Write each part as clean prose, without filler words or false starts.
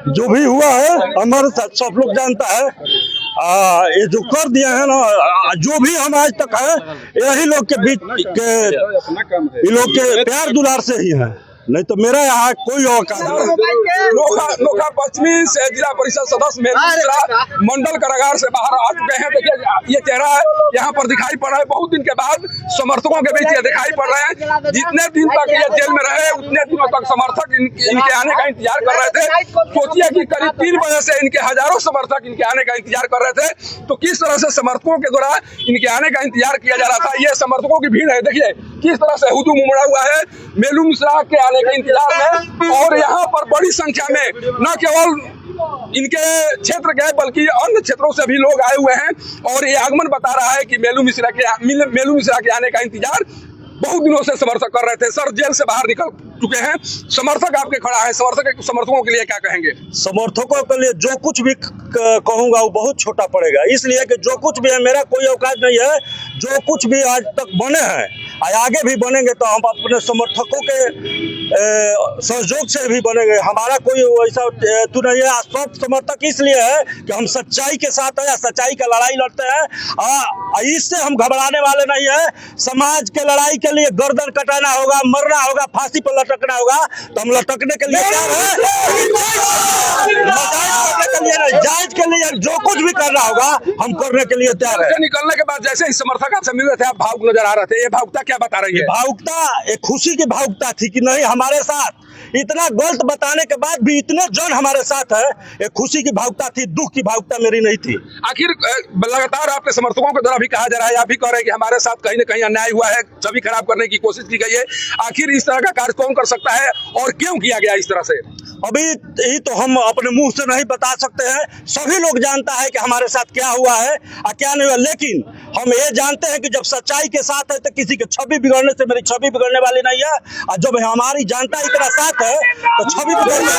जो भी हुआ है हमारे साथ सब लोग जानता है। ये जो कर दिया है ना, जो भी हम आज तक है यही लोग के बीच के, ये लोग के प्यार दुलार से ही है, नहीं तो मेरा यहाँ कोई औकात नहीं। नोखा पश्चिमी से जिला परिषद सदस्य मेलू मिश्रा मंडल कारागार से बाहर आ चुके हैं। देखिए ये चेहरा है यहाँ पर दिखाई पड़ रहा है। बहुत दिन के बाद समर्थकों के बीच ये दिखाई पड़ रहे हैं। जितने दिन तक ये जेल में रहे उतने दिनों तक समर्थक इनके आने का इंतजार कर रहे थे। सोचिए कि करीब 3 बजे से इनके हजारों समर्थक इनके आने का इंतजार कर रहे थे। तो किस तरह से समर्थकों के द्वारा इनके आने का इंतजार किया जा रहा था। ये समर्थकों की भीड़ है, देखिए किस तरह से हुजूम उमड़ा हुआ है मेलू मिश्रा के आने के इंतजार में। और यहाँ पर बड़ी संख्या में न केवल इनके क्षेत्र के बल्कि अन्य क्षेत्रों से भी लोग आए हुए हैं। और ये आगमन बता रहा है कि मेलू मिश्रा के आने का इंतजार बहुत दिनों से समर्थक कर रहे थे। सर जेल से बाहर निकल चुके हैं, समर्थक आपके खड़ा है, समर्थकों के लिए क्या कहेंगे? समर्थकों के लिए जो कुछ भी कहूंगा वो बहुत छोटा पड़ेगा, इसलिए कि जो कुछ भी है मेरा कोई औकात नहीं है। जो कुछ भी आज तक बने हैं आगे भी बनेंगे तो हम अपने समर्थकों के सहयोग से भी बनेंगे। हमारा कोई ऐसा तो नहीं है। सब समर्थक इसलिए है कि हम सच्चाई के साथ है, सच्चाई का लड़ाई लड़ते हैं। इससे हम घबराने वाले नहीं है। समाज के लड़ाई के लिए गर्दन कटाना होगा, मरना होगा, फांसी पर लटकना होगा तो हम लटकने के लिए तैयार है। जायज के लिए जो कुछ भी करना होगा हम करने के लिए तैयार है। निकलने के बाद जैसे ही समर्थक आपसे मिल रहे थे आप भावुक नजर आ रहे थे, ये भावुकता क्या बता रही है? भावुकता एक खुशी की भावुकता थी कि नहीं हमारे साथ इतना गलत बताने के बाद भी इतने जन हमारे साथ है। एक खुशी की भावुकता थी, दुख की भावुकता मेरी नहीं थी। आखिर लगातार आपके समर्थकों के द्वारा भी कहा जा रहा है, आप भी कह रहे हैं कि हमारे साथ कहीं न कहीं अन्याय हुआ है, छवि खराब करने की कोशिश की गई है। आखिर इस तरह का कार्य कौन कर सकता है और क्यों किया गया इस तरह से? अभी ये तो हम अपने मुंह से नहीं बता सकते हैं। सभी लोग जानता है कि हमारे साथ क्या हुआ है और क्या नहीं हुआ, लेकिन हम ये जानते हैं कि जब सच्चाई के साथ है तो किसी की छवि बिगड़ने से मेरी छवि बिगड़ने वाली नहीं है। और जब हमारी जनता इतना साथ है तो छवि बिगड़ने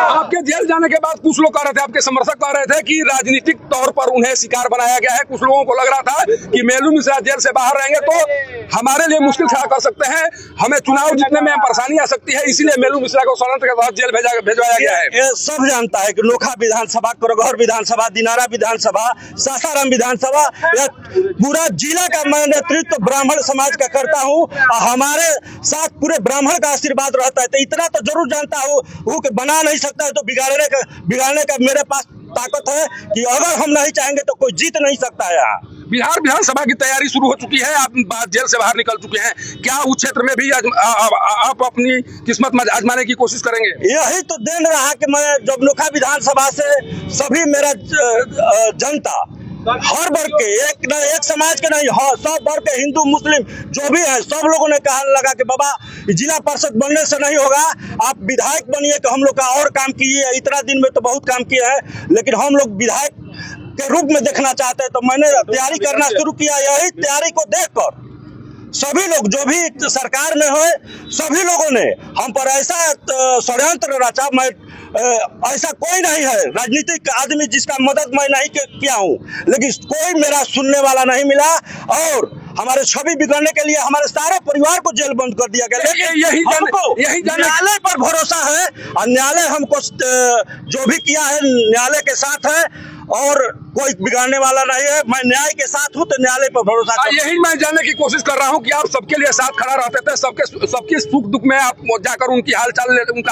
आपके जेल जाने के बाद कुछ लोग कह रहे थे, आपके समर्थक कह रहे थे कि राजनीतिक तौर पर उन्हें शिकार बनाया गया है। कुछ लोगों को लग रहा था कि मेलू मिश्रा जेल से बाहर रहेंगे तो हमारे लिए मुश्किल खड़ा कर सकते हैं, हमें चुनाव जीतने में परेशानी आ सकती है, इसीलिए मेलू मिश्रा को षड्यंत्र के तहत जेल भेजवाया गया है। ये सब जानता है कि नोखा विधानसभा, कोरगौर विधानसभा, दिनारा विधानसभा, सासाराम विधानसभा, पूरा जिला का मैं नेतृत्व ब्राह्मण समाज का करता हूँ और हमारे साथ पूरे ब्राह्मण का आशीर्वाद रहता है। तो इतना तो जरूर जानता हूँ कि बना नहीं सकता है तो बिगाड़ने का मेरे पास ताकत है कि अगर हम नहीं चाहेंगे तो कोई जीत नहीं सकता है। यहाँ बिहार विधानसभा की तैयारी शुरू हो चुकी है, आप जेल से बाहर निकल चुके हैं, क्या उस क्षेत्र में भी आप अपनी किस्मत में आजमाने की कोशिश करेंगे? यही तो दिन रहा कि मैं जब नोखा विधानसभा से सभी मेरा जनता हर वर्ग के, एक समाज के नहीं, सब वर्ग के, हिंदू मुस्लिम जो भी है, सब लोगों ने कहा लगा कि बाबा जिला परिषद बनने से नहीं होगा, आप विधायक बनिए कि हम लोग का और काम किए। इतना दिन में तो बहुत काम किया है, लेकिन हम लोग विधायक के रूप में देखना चाहते हैं। तो मैंने तैयारी करना शुरू किया। यही तैयारी को देखकर सभी लोग जो भी सरकार में हो, सभी लोगों ने हम पर ऐसा षड्यंत्र रचा। मैं ऐसा कोई नहीं है राजनीतिक आदमी जिसका मदद मैं नहीं किया हूँ, लेकिन कोई मेरा सुनने वाला नहीं मिला और हमारे छवि बिगड़ने के लिए हमारे सारे परिवार को जेल बंद कर दिया गया। लेकिन यही न्यायालय पर भरोसा है और न्यायालय हमको जो भी किया है न्यायालय के साथ है और कोई बिगाड़ने वाला नहीं है। मैं न्याय के साथ हूँ तो न्यायालय पर भरोसा करता हूं। यही मैं जानने की कोशिश कर रहा हूँ कि आप सबके लिए साथ खड़ा रहते थे, सबके सुख दुख में आप जाकर उनका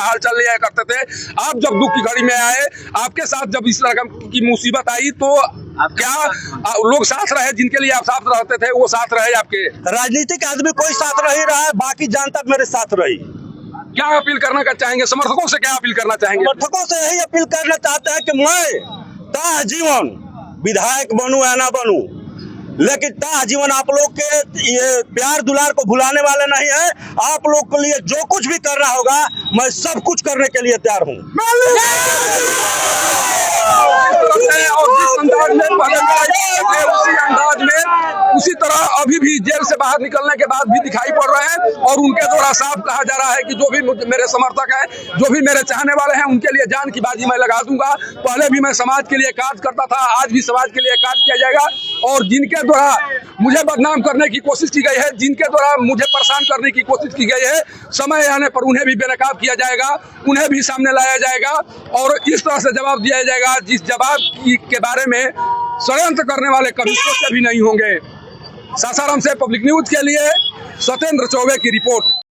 हालचाल लिया करते थे। आप जब दुख की घड़ी में आए, आपके साथ जब इस तरह की मुसीबत आई तो क्या लोग साथ रहे? जिनके लिए आप साथ रहते थे वो साथ रहे? आपके राजनीतिक आदमी कोई साथ नहीं रहा है, बाकी जनता मेरे साथ रही। क्या अपील करना चाहेंगे समर्थकों से? क्या अपील करना चाहेंगे? समर्थकों से यही अपील करना चाहते हैं कि मैं जीवन विधायक बनूं या ना बनूं, लेकिन जीवन आप लोग के ये प्यार दुलार को भुलाने वाले नहीं है। आप लोग के लिए जो कुछ भी करना होगा मैं सब कुछ करने के लिए तैयार हूँ। उसी अंदाज में उसी तरह अभी भी जेल से बाहर निकलने के बाद भी दिखाई पड़ रहे हैं और उनके द्वारा साफ कहा जा रहा है कि जो भी मेरे समर्थक हैं, जो भी मेरे चाहने वाले हैं, उनके लिए जान की बाजी मैं लगा दूंगा। पहले भी मैं समाज के लिए कार्य करता था, आज भी समाज के लिए कार्य किया जाएगा। और जिनके द्वारा मुझे बदनाम करने की कोशिश की गई है, जिनके द्वारा मुझे परेशान करने की कोशिश की गई है, समय आने पर उन्हें भी बेनकाब किया जाएगा, उन्हें भी सामने लाया जाएगा और इस तरह से जवाब दिया जाएगा जिस जवाब के बारे में षड्यंत्र करने वाले कभी सोचे भी नहीं होंगे। सासाराम से पब्लिक न्यूज के लिए सत्येंद्र चौबे की रिपोर्ट।